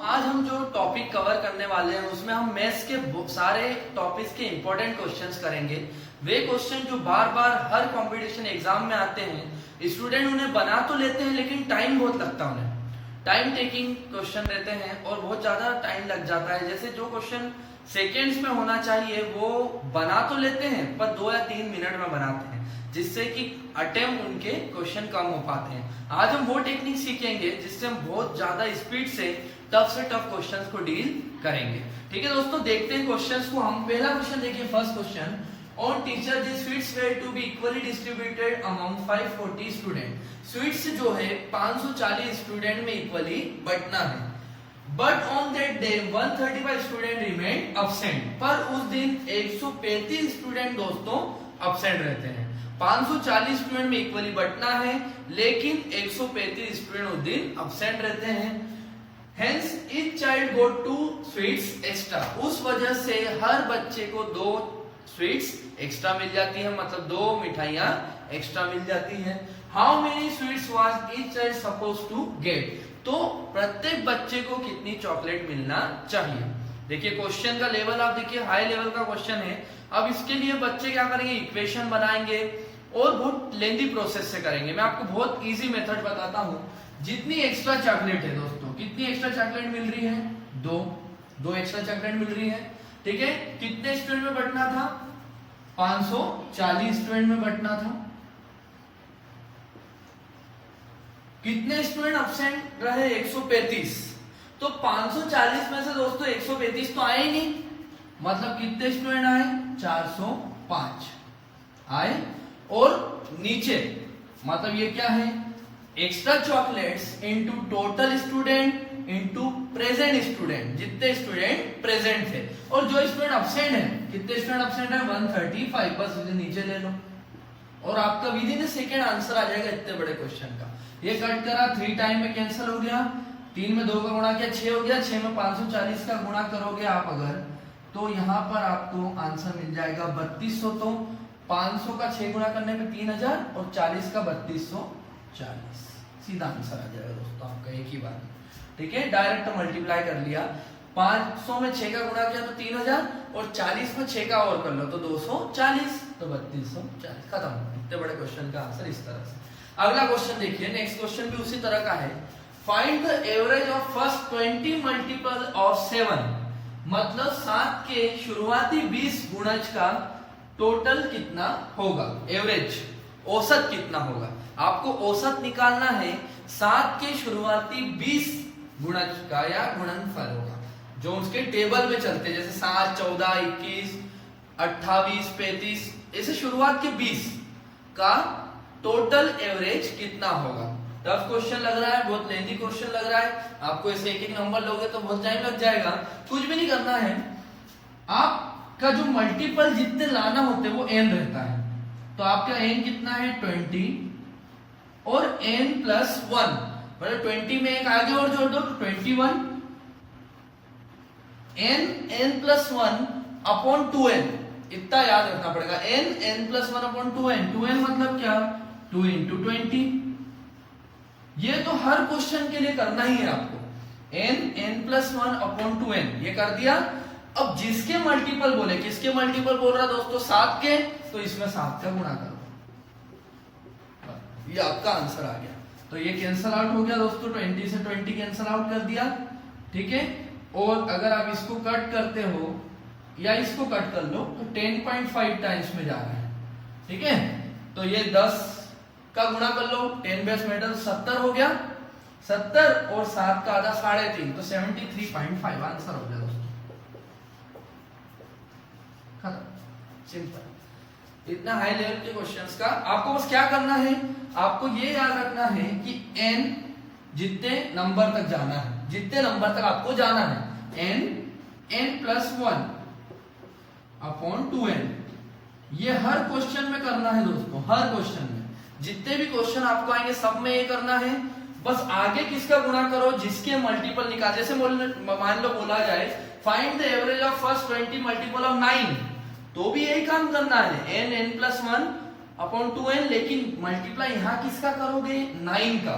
आज हम जो टॉपिक कवर करने वाले हैं उसमें हम मैथ्स के सारे टॉपिक्स के इंपॉर्टेंट क्वेश्चंस करेंगे। वे क्वेश्चन जो बार बार हर कंपटीशन एग्जाम में आते हैं, स्टूडेंट उन्हें बना तो लेते हैं लेकिन टाइम बहुत लगता है उन्हें। टाइम टेकिंग क्वेश्चन रहते हैं और बहुत ज्यादा टाइम लग जाता है। जैसे जो क्वेश्चन सेकेंड्स में होना चाहिए वो बना तो लेते हैं पर 2 या 3 मिनट में बनाते हैं, जिससे कि अटेम्प्ट उनके क्वेश्चन कम हो पाते हैं। आज हम वो टेक्निक सीखेंगे जिससे हम बहुत ज्यादा स्पीड से टफ क्वेश्चंस को डील करेंगे। ठीक है दोस्तों, देखते हैं क्वेश्चंस को। हम पहला क्वेश्चन देखिए, first question, on teacher the sweets were to be equally distributed among 540 student. Sweets जो है 540 स्टूडेंट में इक्वली बंटना है। But on that day 135 student remain absent. पर उस दिन 135 स्टूडेंट दोस्तों अब्सेंट रहते हैं। 540 स्टूडेंट में इक्वली बंटना है लेकिन 135 स्टूडेंट उस दिन अब्सेंट रहते हैं। Hence each child got 2 sweets extra। उस वजह से हर बच्चे को 2 स्वीट्स एक्स्ट्रा मिल जाती है, मतलब 2 मिठाइयां एक्स्ट्रा मिल जाती हैं। How many sweets was each child supposed to get? तो प्रत्येक बच्चे को कितनी चॉकलेट मिलना चाहिए। देखिए क्वेश्चन का लेवल आप देखिए, हाई लेवल का क्वेश्चन है। अब इसके लिए बच्चे क्या करेंगे, इक्वेशन बनाएंगे और बहुत लेंदी प्रोसेस से करेंगे। मैं आपको बहुत इजी मेथड बताता हूँ। जितनी एक्स्ट्रा चॉकलेट है दोस्तों, कितनी एक्स्ट्रा चॉकलेट मिल रही है, 2 एक्स्ट्रा चॉकलेट मिल रही है। ठीक है, कितने स्टूडेंट में बंटना था, 540 स्टूडेंट में बंटना था। कितने स्टूडेंट अब्सेंट रहे, 135। तो 540 में से दोस्तों 135 तो आए नहीं, मतलब कितने स्टूडेंट आए, 405 आए। और नीचे मतलब ये क्या है, extra chocolates into total student into present student, जितने स्टूडेंट प्रेजेंट थे। और जो स्टूडेंट अब्सेंट है, कितने स्टूडेंट अब्सेंट है, 135। बस इसे नीचे ले लो और आपका विद इन सेकेंड आंसर आ जाएगा इतने बड़े क्वेश्चन का। ये कट करा, 3 टाइम में कैंसिल हो गया, 3 में 2 का गुणा किया 6 हो गया, 6 में 540 का गुणा करोगे आप अगर, तो यहाँ पर आपको आंसर मिल जाएगा 3200। तो 500 का 6 गुणा करने पे 3000 और 40 का 3240, सीधा आंसर आ जाएगा दोस्तों आपका एक ही बार। ठीक है, डायरेक्ट मल्टीप्लाई कर लिया। 500 में 6 का गुणा किया तो 3000 और 40 में 6 का और कर लो तो 240, तो 3240, खत्म। इतने बड़े क्वेश्चन का आंसर इस तरह से। अगला क्वेश्चन देखिए, नेक्स्ट क्वेश्चन भी उसी तरह का है। Find the average of first 20 multiple of 7। मतलब 7 के शुरुआती 20 गुणज का टोटल कितना होगा, एवरेज औसत कितना होगा। आपको औसत निकालना है 7 के शुरुआती 20 गुणज का या गुणनफल होगा जो उसके टेबल में चलते, जैसे 7, 14, 21, 28, 35, ऐसे शुरुआत के 20 का टोटल एवरेज कितना होगा। टफ क्वेश्चन लग रहा है, बहुत लेंथी क्वेश्चन लग रहा है। आपको ऐसे एक नंबर लोगे तो बहुत टाइम लग जाएगा। कुछ भी नहीं करना है, आपका जो मल्टीपल जितने लाना होते वो n रहता है। तो आपका n कितना है, 20 और n प्लस 1, मतलब 20 में एक आगे और जोड़ दो तो 21। n प्लस 1 अपॉन 2n, इतना याद रखना पड़ेगा। n plus 1 upon 2n, 2n मतलब क्या, 2 इंटू 20। ये तो हर क्वेश्चन के लिए करना ही है आपको। n प्लस 1 अपॉन 2n, ये कर दिया। अब जिसके मल्टीपल बोले, किसके मल्टीपल बोल रहा दोस्तों, 7 के, तो इसमें 7 का गुणा करो, ये आपका आंसर आ गया। तो ये कैंसल आउट हो गया दोस्तों, 20 से 20 कैंसल आउट कर दिया। ठीक है, और अगर आप इसको कट करते हो या इसको कट कर लो तो 10.5 टाइम्स में जा रहा है। ठीक है, तो ये 10 का गुणा कर लो, 10 बेस मेटल 70 हो गया, 70 और 7 का आधा 3.5, तो 73.5 आंसर हो गया दोस्तों। सिंपल। इतना हाई लेवल के क्वेश्चंस का आपको बस क्या करना है, आपको ये याद रखना है कि n जितने नंबर तक जाना है, जितने नंबर तक आपको जाना है, n प्लस 1 अपॉन 2n, ये हर क्वेश्चन में करना है दोस्तों। हर क्वेश्चन में जितने भी क्वेश्चन आपको आएंगे सब में ये करना है। बस आगे किसका गुणा करो, जिसके मल्टीपल निकाल। जैसे मान लो बोला जाए find the average of first 20 multiple of 9, तो भी यही काम करना है, n प्लस 1 अपॉन 2n, लेकिन मल्टीप्लाई यहाँ किसका करोगे, 9 का।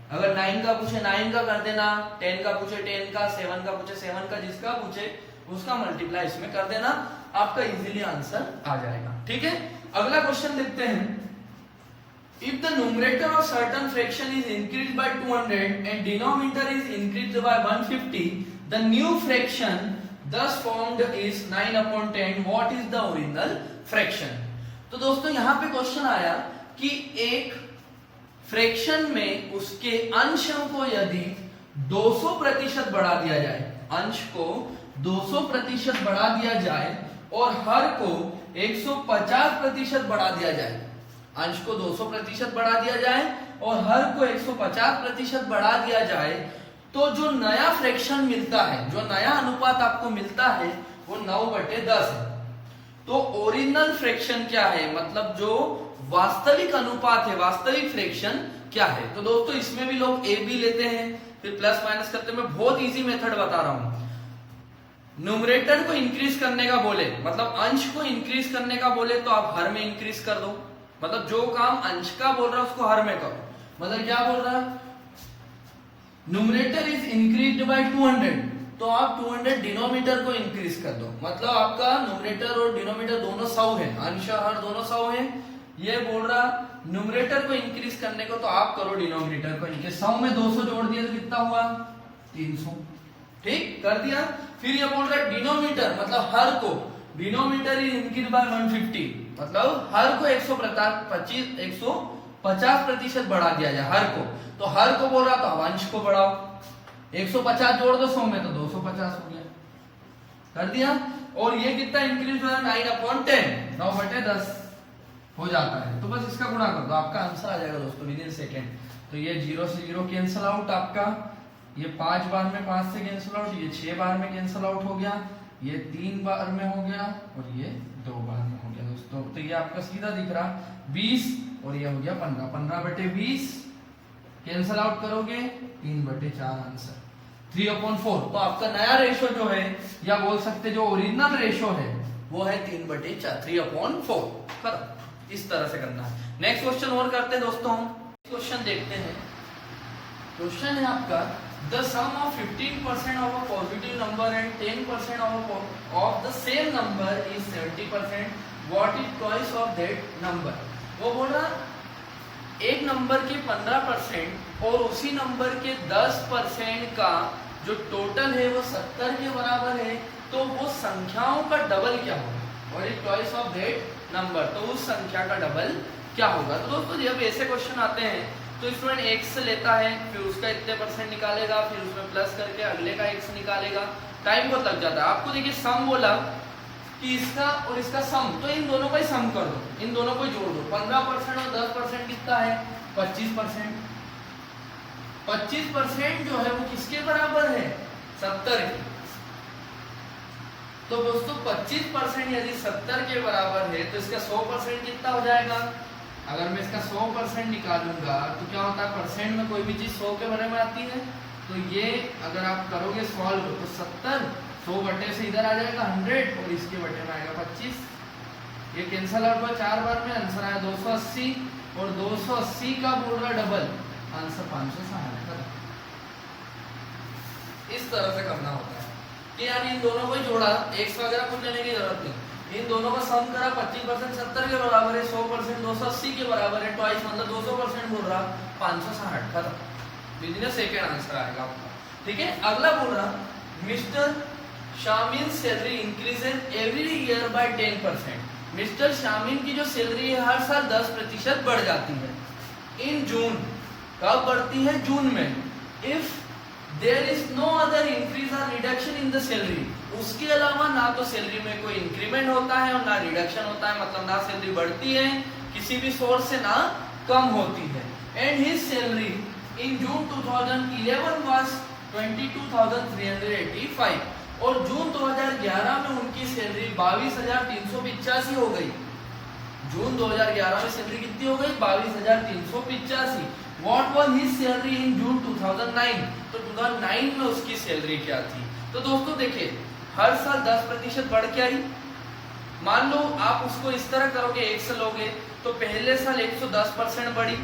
अगर 9 का पूछे 9 का कर देना, 10 का पूछे 10 का, 7 का पूछे 7 का, जिसका पूछे उसका मल्टीप्लाई इसमें कर देना, आपका इजीली आंसर आ जाएगा। ठीक है, अगला क्वेश्चन देखते हैं। If the numerator of certain fraction is increased by 200 and denominator is increased by 150, the new fraction thus formed is 9/10. What is the original fraction? तो दोस्तों यहाँ पे क्वेश्चन आया कि एक फ्रैक्शन में उसके अंशों को यदि 200% बढ़ा दिया जाए, अंश को 200% बढ़ा दिया जाए और हर को 150% बढ़ा दिया जाए, अंश को 200% बढ़ा दिया जाए और हर को 150% बढ़ा दिया जाए, तो जो नया फ्रैक्शन मिलता है, जो नया अनुपात आपको मिलता है वो 9/10 है। तो ओरिजिनल फ्रैक्शन क्या है, मतलब जो वास्तविक अनुपात है, वास्तविक फ्रैक्शन क्या है। तो दोस्तों इसमें भी लोग ए बी लेते हैं, फिर प्लस माइनस करते हैं। मैं बहुत इजी मेथड बता रहा हूं। न्यूमरेटर को इंक्रीज करने का बोले, मतलब अंश को इंक्रीज करने का बोले, तो आप हर में इंक्रीज कर दो, मतलब जो काम अंश का बोल रहा है उसको हर में करो। मतलब क्या बोल रहा है, न्यूमरेटर इज इंक्रीज्ड बाय 200, तो आप 200 डिनोमिनेटर को इंक्रीज कर दो, मतलब आपका न्यूमरेटर और डिनोमिनेटर दोनों 100 है, अंश और हर दोनों 100 है। ये बोल रहा न्यूमरेटर को इंक्रीज करने को, तो आप करो डिनोमिनेटर को इंक्रीज। 100 में 200 जोड़ दिया तो कितना हुआ, 300। ठीक कर दिया। फिर ये बोल रहा है डिनोमिनेटर, मतलब हर को, डिनोमिनेटर इज इंक्रीज बाय 150, मतलब हर को 150% बढ़ा दिया जाए, हर को। तो हर को बोल रहा तो अब अंश को बढ़ाओ, 150 जोड़ दो 100 में तो 250 हो गया, कर दिया। और ये कितना इंक्रीज हुआ, 9/10, 9/10 हो जाता है। तो बस इसका गुणा कर दो, आपका आंसर आ जाएगा दोस्तों विद इन सेकेंड। तो ये 0 से 0 कैंसिल आउट, आपका ये 5 बार में 5 से कैंसिल आउट, ये 6 बार में कैंसिल आउट हो गया, ये 3 बार में हो गया और ये 2 बार में हो गया दोस्तों। तो ये आपका सीधा दिख रहा 20 और ये हो गया 15, 15/20 कैंसिल आउट करोगे 3/4 आंसर 3/4। तो आपका नया रेशो जो है, या बोल सकते जो ओरिजिनल रेशो है वो है 3/4, 3/4। खत्म। इस तरह से करना है। नेक्स्ट क्वेश्चन और करते हैं दोस्तों, क्वेश्चन देखते हैं। क्वेश्चन है आपका, the sum of 15% of a positive number and 10% of the same number is 70%, what is twice of that number. वो बोल रहा एक नंबर के 15% और उसी नंबर के 10% का जो टोटल है वो 70 के बराबर है, तो वो संख्याओं का डबल क्या होगा, what is twice of that number, तो उस संख्या का डबल क्या होगा। तो दोस्तों जब ऐसे क्वेश्चन आते हैं तो स्टूडेंट x लेता है, फिर उसका इतने % निकालेगा, फिर उसमें प्लस करके अगले का x निकालेगा, टाइम बहुत लग जाता है। आपको देखिए सम बोला कि इसका और इसका सम, तो इन दोनों का ही सम कर दो, इन दोनों को ही जोड़ दो। 15% और 10% कितना है, 25%। 25% जो है वो किसके बराबर है, 70 के। तो दोस्तों 25% यदि 70 के बराबर है तो इसका 100% कितना हो जाएगा। अगर मैं इसका 100% निकालूंगा तो क्या होता है, परसेंट में कोई भी चीज 100 के बारे में आती है। तो ये अगर आप करोगे सॉल्व तो 70 100 बटे से इधर आ जाएगा 100 और इसके बटे में आएगा 25। ये कैंसल आउट हुआ 4 बार में, आंसर आया 280 और 280 का बोल रहा डबल, आंसर 560। इस तरह से करना होता है कि यार इन दोनों को ही जोड़ा, एक्स वगैरह कुछ लेने की जरूरत नहीं, इन दोनों का सम करा, 25% 70 के बराबर है, 100% 280 के बराबर है, ट्वाइस मतलब 200% बोल रहा 560। खत्म, विद इन सेकंड आंसर आएगा आपका। ठीक है, अगला बोल रहा mister Shamil salary increases every year by 10%। Mister Shamil की जो सैलरी है हर साल 10% बढ़ जाती है। इन जून, कब बढ़ती है, जून में। If there is no other increase or reduction in the salary, उसके अलावा ना तो सैलरी में कोई इंक्रीमेंट होता है और ना रिडक्शन होता है, मतलब ना सैलरी बढ़ती है किसी भी सोर्स से ना कम होती है। And his salary in June 2011 was 22,385 और जून 2011 में उनकी सैलरी 22,385 हो गई। जून 2011 में सैलरी कितनी हो गई, 22,385। What was his salary in June 2009? तो 2009 में उसकी सैलरी क्या थी। तो दोस्तों देखिए हर साल 10% बढ़ के आई। मान लो आप उसको इस तरह करोगे, एक से लोगे तो पहले साल 110% बढ़ी,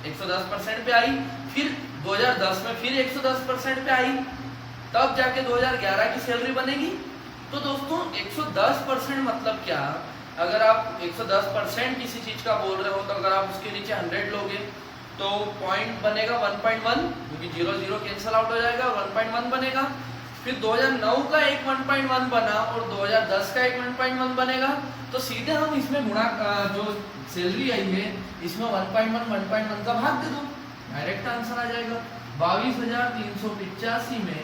110% पे आई, फिर 2010 में फिर 110% पे आई, तब जाके 2011 की सैलरी बनेगी। तो दोस्तों 110% मतलब क्या, अगर आप 110% किसी चीज का बोल रहे हो तो अगर आप उसके नीचे 100 लोगे तो पॉइंट बनेगा 1.1, क्योंकि 0 कैंसिल आउट हो जाएगा और 1.1 बनेगा। फिर 2009 का एक 1.1 बना और 2010 का एक 1.1 बनेगा, तो सीधे हम इसमें गुणा जो सैलरी आई है इसमें 1.1 का भाग दे दो, डायरेक्ट आंसर आ जाएगा। 22,385 में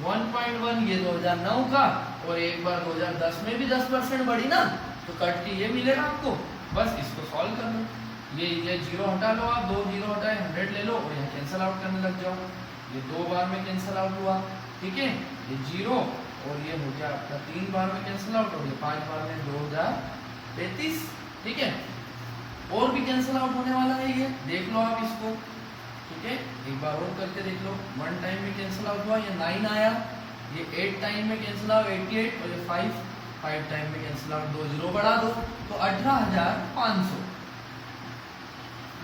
1.1 ये 2009 का, और एक बार 2010 में भी 10% बढ़ी ना, तो कट के ये मिलेगा आपको। बस इसको सॉल्व कर लो, ये 0 हटा लो, आप 2 0 हटाए 100 ले लो और यहाँ कैंसिल आउट करने लग जाओ। ये 2 बार में कैंसिल आउट हुआ, ठीक है, ये 0 और ये हो गया आपका 3 बार में कैंसिल आउट हो गया, 5 बार में 2035, ठीक है। और भी कैंसिल आउट होने वाला है, ये देख लो आप इसको, ठीक है, एक बार और करके देख लो। 1 टाइम में कैंसिल आउट हुआ, ये 9 आया, ये 8 टाइम में कैंसिल आउट 88 और ये 5 टाइम में कैंसिल आउट, 2 0 बढ़ा दो तो 18,500।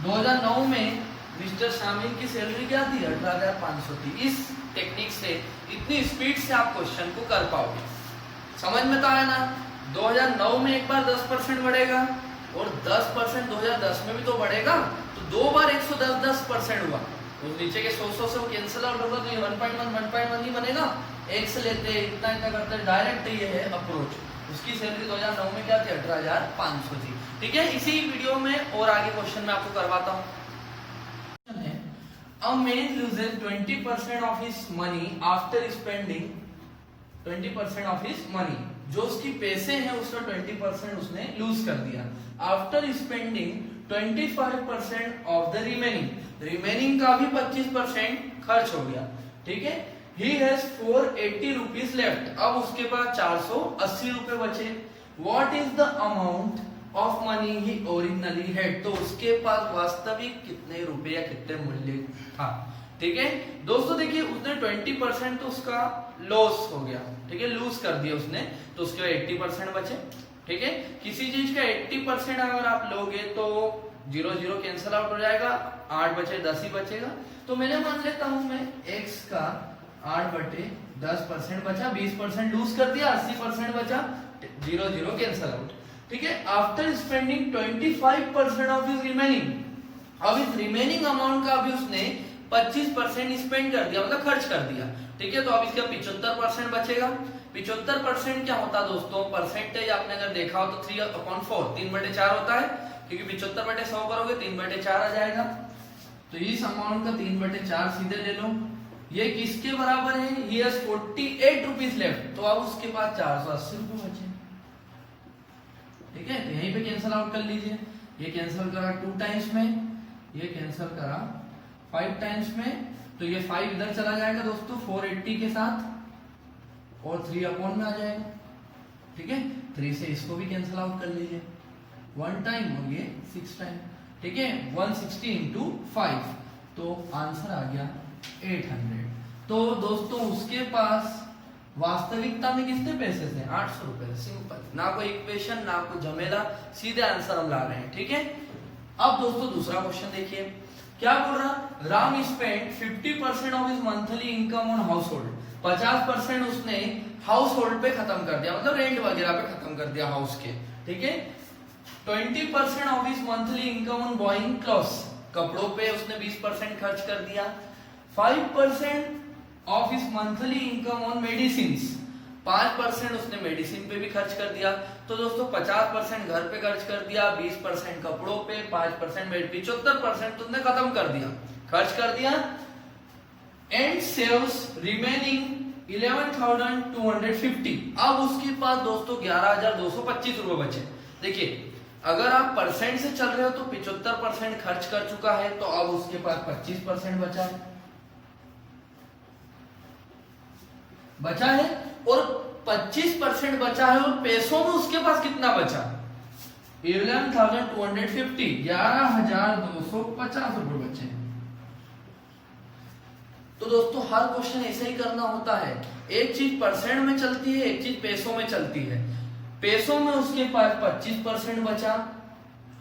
2009 में मिस्टर शामिल की सैलरी क्या थी, 18,500 थी। इस टेक्निक से इतनी स्पीड से आप क्वेश्चन को कर पाओगे, समझ में तो आया ना। 2009 में एक बार 10% बढ़ेगा और 10% 2010 में भी तो बढ़ेगा, तो 2 बार 110% हुआ, तो नीचे के 100 से कैंसिल आउट होगा, तो ये 1.1 ही बनेगा। x लेते इतना करते डायरेक्ट, ये है अप्रोच। उसकी सैलरी 2009 में क्या थी, 18,500 थी, ठीक है। इसी वीडियो में और आगे क्वेश्चन मैं आपको करवाता हूँ। A man loses 20% of his money after spending 20% of his money, जो उसकी पैसे हैं उसका 20% उसने लूज कर दिया। After spending 25% of the remaining का भी 25% खर्च हो गया, ठीक है। He has 480 rupees left, अब उसके पास 480 रुपए बचे। What is the amount of money he originally had, तो उसके पास वास्तविक कितने रुपए या कितने मूल्य था, ठीक है दोस्तों। देखिए उसने 20% तो उसका लॉस हो गया, ठीक है, लूज कर दिया उसने, तो उसके बाद 80% बचे, ठीक है। किसी चीज का 80% अगर आप लोगे तो 0 0 कैंसिल आउट हो जाएगा, 8 बचे 10 ही बचेगा। तो मैंने मान लेता हूं मैं x का 8/10% बचा, 20% लूज कर दिया, 80% बचा, 0 0 कैंसिल आउट, ठीक है। After spending 25% of his remaining, अब इस रिमेनिंग अमाउंट का भी उसने 25% स्पेंड कर दिया, मतलब खर्च कर दिया, ठीक है। तो अब इसका 75% बचेगा। 75% क्या होता है दोस्तों, परसेंटेज आपने अगर देखा हो तो 3/4 3/4 होता है, क्योंकि 75/100 करोगे 3/4 आ जाएगा। तो इस अमाउंट का 3/4 सीधे ले लो। ये किसके बराबर है, he has 48 रुपीज लेफ्ट, तो अब उसके पास 480 रुपए बचे, ठीक है। तो यहीं पे कैंसिल आउट कर लीजिए, ये कैंसिल करा 2 टाइम्स में, ये कैंसिल करा 5 टाइम्स में, तो ये 5 इधर चला जाएगा दोस्तों 480 के साथ और 3 अपॉन में आ जाएगा, ठीक है। 3 से इसको भी कैंसिल आउट कर लीजिए, 1 टाइम और ये 6 टाइम, ठीक है। 160 into 5, तो आंसर आ गया 800। तो दोस्तों उसके पास वास्तविकता में कितने पैसे थे, 800 रुपए, सिंपल, ना कोई इक्वेशन ना कोई झमेला, सीधे आंसर हम ला रहे हैं, ठीक है। अब दोस्तों दूसरा क्वेश्चन देखिए, क्या बोल रहा, Ram spend 50% of his monthly income on house hold, 50% उसने हाउस होल्ड पे खत्म कर दिया, मतलब रेंट वगैरह पे खत्म कर दिया हाउस के, ठीक है। 20% of his monthly income on buying clothes, कपड़ों पे उसने 20% खर्च कर दिया। 5% of his monthly income on medicine, 5% उसने मेडिसिन पे भी खर्च कर दिया। तो दोस्तों 50% घर पे खर्च कर दिया, 20% कपड़ों पे, 5% 75% तुमने खत्म कर दिया, खर्च कर दिया। एंड सेव्स रिमेनिंग 11,250, अब उसके पास दोस्तों 11,225 रुपए बचे। देखिए अगर आप परसेंट से चल रहे हो तो 75% खर्च कर चुका है, तो अब उसके पास 25% बचा है और 25% बचा है, और पैसों में उसके पास कितना बचा, 11,250, 11,250 रुपए बचे। तो दोस्तों हर क्वेश्चन ऐसे ही करना होता है, एक चीज परसेंट में चलती है, एक चीज पैसों में चलती है। पैसों में उसके पास 25% बचा,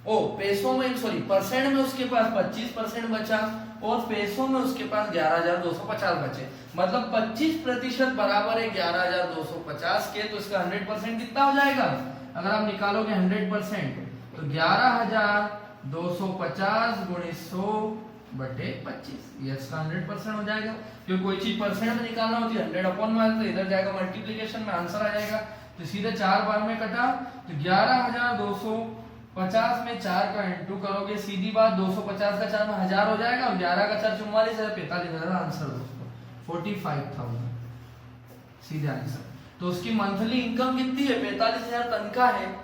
परसेंट में उसके पास 25% बचा और पैसों में उसके पास 11,250 बचे, मतलब 25% बराबर है 11,250 के, तो इसका 100% कितना हो जाएगा? अगर आप निकालोगे 100% तो 11,250 गुणित 100/25, ये इसका 100% हो जाएगा। क्योंकि कोई चीज परसेंट में निकालना होती है 100/100, तो इधर जाएगा मल्टीप्लीकेशन में, आंसर आ जाएगा। तो सीधे 4 बार में कटा, तो 11,250 में 4 का इंटू करोगे, सीधी बात 250 का 4 में 1000 हो जाएगा, और 11 का 4 44 है, 45,000 आंसर दोस्तों 45,000 सीधे आंसर। तो उसकी मंथली इनकम कितनी है? 45,000 तनख्वाह है,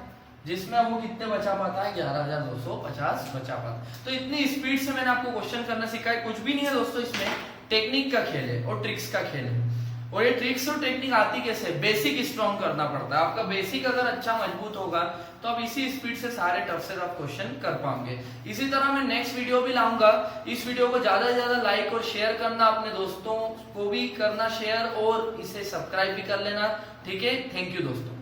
जिसमें वो कितने बचा पाता है? 11,250 बचा पाता। तो इतनी स्पीड से मैंने आपको क्वेश्चन करना सिखाया, कुछ भी नहीं है दोस्तों, इसमें टेक्निक का खेल है और ट्रिक्स का खेल है। और ये ट्रिक्स और टेक्निक आती कैसे? बेसिक स्ट्रॉन्ग करना पड़ता है। आपका बेसिक अगर अच्छा मजबूत होगा तो आप इसी स्पीड से सारे टफ से टफ क्वेश्चन कर पाओगे। इसी तरह मैं नेक्स्ट वीडियो भी लाऊंगा। इस वीडियो को ज्यादा से ज्यादा लाइक और शेयर करना, अपने दोस्तों को भी करना शेयर, और इसे सब्सक्राइब भी कर लेना। ठीक है, थैंक यू दोस्तों।